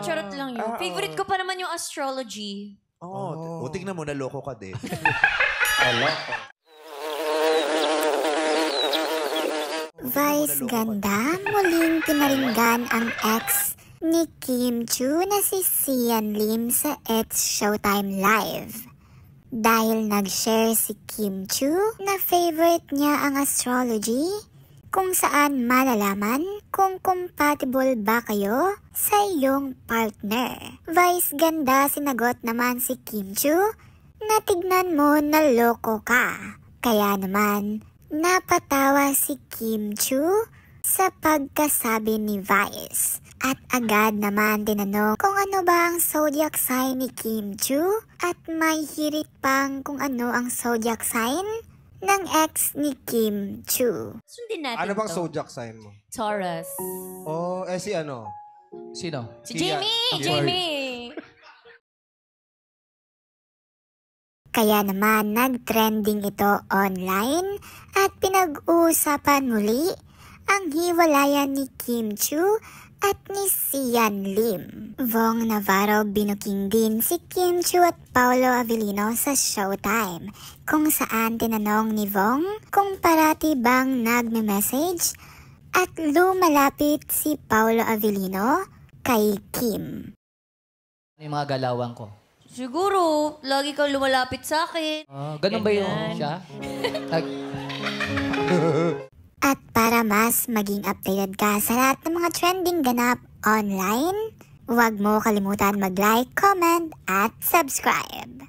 charot lang yun. Favorite ko pa naman yung astrology. O tingnan mo, naloko ka din. Vice ganda, muling pinaringgan ang ex ni Kim Chu na si Sian Lim sa It's Showtime Live. Dahil nag-share si Kim Chu na favorite niya ang astrology, kung saan malalaman kung compatible ba kayo sa iyong partner. Vice ganda, sinagot naman si Kim Chu na tignan mo na loko ka. Kaya naman, napatawa si Kim Chu sa pagkasabi ni Vice. At agad naman tinanong kung ano ba ang zodiac sign ni Kim Chu at may hirit pang kung ano ang zodiac sign ng ex ni Kim Chu. Sundin natin Ano bang to. zodiac sign mo? Taurus. Si ano? Sino? Si Jamie! Jamie! Kaya naman nag-trending ito online at pinag-uusapan muli ang hiwalayan ni Kim Chu at ni Sian Lim. Vong Navarro binuking din si Kim Chu at Paolo Avellino sa Showtime, kung saan tinanong ni Vong kung parati bang nagme-message at lumalapit si Paolo Avellino kay Kim. Ano yung mga galawan ko? Siguro, lagi kang lumalapit sa akin. Ganun ba yun siya? At para mas maging updated ka sa lahat ng mga trending ganap online, huwag mo kalimutan mag-like, comment, at subscribe.